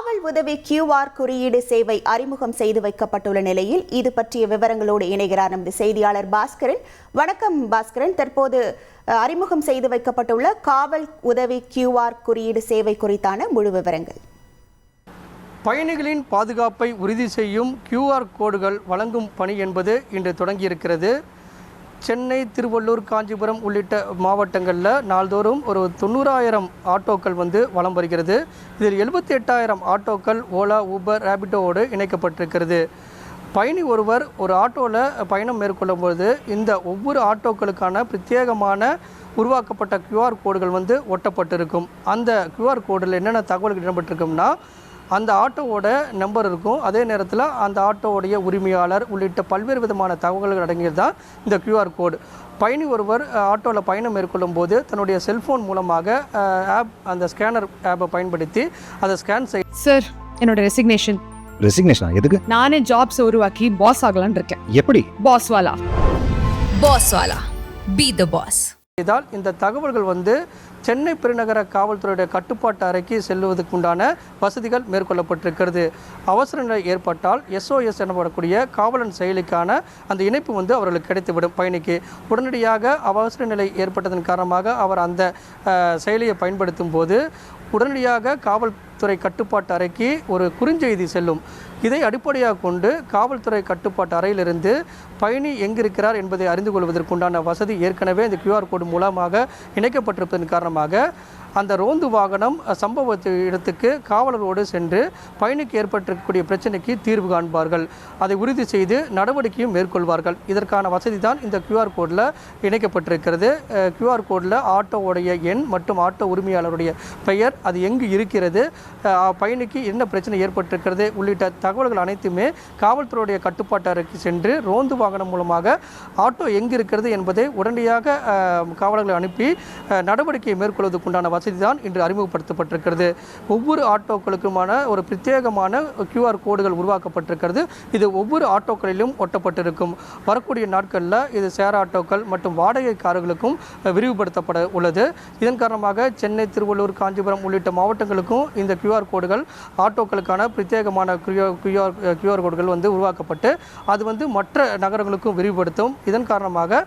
காவல் உதவி QR குறியீடு சேவை அறிமுகம் செய்து வைக்கப்பட்டுள்ள நிலையில் இது பற்றிய விவரங்களோடு இணைகிறார் நமது செய்தியாளர் பாஸ்கரன். வணக்கம் பாஸ்கரன். தற்போது அறிமுகம் செய்து வைக்கப்பட்டுள்ள காவல் உதவி QR குறியீடு சேவை குறித்தான முழு விவரங்கள். பயணிகளின் பாதுகாப்பை உறுதி செய்யும் QR கோடுகள் வழங்கும் பணி என்பது இன்று தொடங்கியிருக்கிறது. சென்னை, திருவள்ளூர், காஞ்சிபுரம் உள்ளிட்ட மாவட்டங்களில் நாள்தோறும் ஒரு 90,000 ஆட்டோக்கள் வலம் வருகிறது. இதில் 78,000 ஆட்டோக்கள் ஓலா, ஊபர், ரேபிட்டோடு இணைக்கப்பட்டிருக்கிறது. பயணி ஒருவர் ஒரு ஆட்டோவில் பயணம் மேற்கொள்ளும்போது இந்த ஒவ்வொரு ஆட்டோக்களுக்கான பிரத்யேகமான உருவாக்கப்பட்ட QR கோடுகள் ஒட்டப்பட்டிருக்கும். அந்த QR கோடில் என்னென்ன தகவல்கள் இடம்பெற்றிருக்கும்னா, அந்த ஆட்டோவோட நம்பர் இருக்கும், அதே நேரத்தில் அந்த ஆட்டோவுடைய உரிமையாளர் உள்ளிட்ட பல்வேறு விதமான தகவல்கள் அடங்கியது தான் இந்த QR கோடு. பயணி ஒருவர் ஆட்டோவில் பயணம் மேற்கொள்ளும் போது தன்னுடைய செல்ஃபோன் மூலமாக அந்த ஸ்கேனர் ஆப்பை பயன்படுத்தி அதை ஸ்கேன் செய்ய. சார், என்னோட ரெசிக்னேஷன் எதுக்கு? நானே ஜாப்ஸ் உருவாக்கி பாஸ் ஆகலான்னு இருக்கேன். எப்படி? பாஸ் வாலா பி தி பாஸ். இதால் இந்த தகவல்கள் சென்னை பெருநகர காவல்துறையுடைய கட்டுப்பாட்டு அறைக்கு செல்வதற்குண்டான வசதிகள் மேற்கொள்ளப்பட்டிருக்கிறது. அவசர நிலை ஏற்பட்டால் SOS எனப்படக்கூடிய காவலன் செயலிக்கான அந்த இணைப்பு அவர்களுக்கு கிடைத்துவிடும். பயணிக்கு உடனடியாக அவசர நிலை ஏற்பட்டதன் காரணமாக அவர் அந்த செயலியை பயன்படுத்தும் போது உடனடியாக காவல்துறை கட்டுப்பாட்டு அறைக்கு ஒரு குறுஞ்செய்தி செல்லும். இதை அடிப்படையாக கொண்டு காவல்துறை கட்டுப்பாட்டு அறையிலிருந்து பயணி எங்கிருக்கிறார் என்பதை அறிந்து கொள்வதற்குண்டான வசதி ஏற்கனவே இந்த QR கோடு மூலமாக இணைக்கப்பட்டிருப்பதன் காரணமாக அந்த ரோந்து வாகனம் சம்பவ இடத்துக்கு காவலரோடு சென்று பயணிக்கு ஏற்பட்டிருக்கக்கூடிய பிரச்சனைக்கு தீர்வு காண்பார்கள். அதை உறுதி செய்து நடவடிக்கையும் மேற்கொள்வார்கள். இதற்கான வசதி தான் இந்த QR கோடில் இணைக்கப்பட்டிருக்கிறது. QR கோடில் ஆட்டோவுடைய எண் மற்றும் ஆட்டோ உரிமையாளருடைய பெயர், அது எங்கு இருக்கிறது, பயணிக்கு என்ன பிரச்சனை ஏற்பட்டிருக்கிறது உள்ளிட்ட தகவல்கள் அனைத்துமே காவல்துறையுடைய கட்டுப்பாட்டு அறைக்கு சென்று ரோந்து வாகனம் மூலமாக ஆட்டோ எங்கு இருக்கிறது என்பதை உடனடியாக காவலர்களை அனுப்பி நடவடிக்கையை மேற்கொள்வதற்குண்டான வசதி தான் இன்று அறிமுகப்படுத்தப்பட்டிருக்கிறது. ஒவ்வொரு ஆட்டோக்களுக்குமான ஒரு பிரத்யேகமான QR கோடுகள் உருவாக்கப்பட்டிருக்கிறது. இது ஒவ்வொரு ஆட்டோக்களிலும் ஒட்டப்பட்டிருக்கும். வரக்கூடிய நாட்களில் இது சேர் ஆட்டோக்கள் மற்றும் வாடகை கார்களுக்கும் விரிவுபடுத்தப்பட உள்ளது. இதன் காரணமாக சென்னை, திருவள்ளூர், காஞ்சிபுரம் உள்ளிட்ட மாவட்டங்களுக்கும் இந்த QR கோடுகள் ஆட்டோக்களுக்கான பிரத்யேகமான QR கோடுகள் உருவாக்கப்பட்டு அது மற்ற நகரங்களுக்கும் விரிவுபடுத்தும். இதன் காரணமாக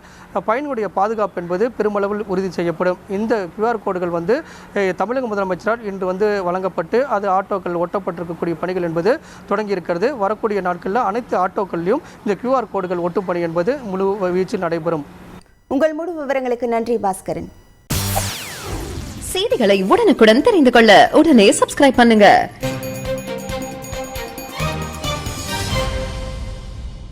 பயணியுடைய பாதுகாப்பு என்பது பெருமளவில் உறுதி செய்யப்படும். இந்த QR கோடுகள் தமிழக முதலமைச்சரால் இன்று வழங்கப்பட்டு அது ஆட்டோக்கள் ஒட்டப்பட்டிருக்கக்கூடிய பணிகள் என்பது தொடங்கியிருக்கிறது. வரக்கூடிய நாட்களில் அனைத்து ஆட்டோக்கள்லையும் இந்த QR கோடுகள் ஒட்டும் பணி என்பது முழு வீச்சில் நடைபெறும். உங்கள் முழு விவரங்களுக்கு நன்றி பாஸ்கரன். செய்திகளை உடனுக்குடன் தெரிந்து கொள்ள உடனே சப்ஸ்கிரைப் பண்ணுங்க.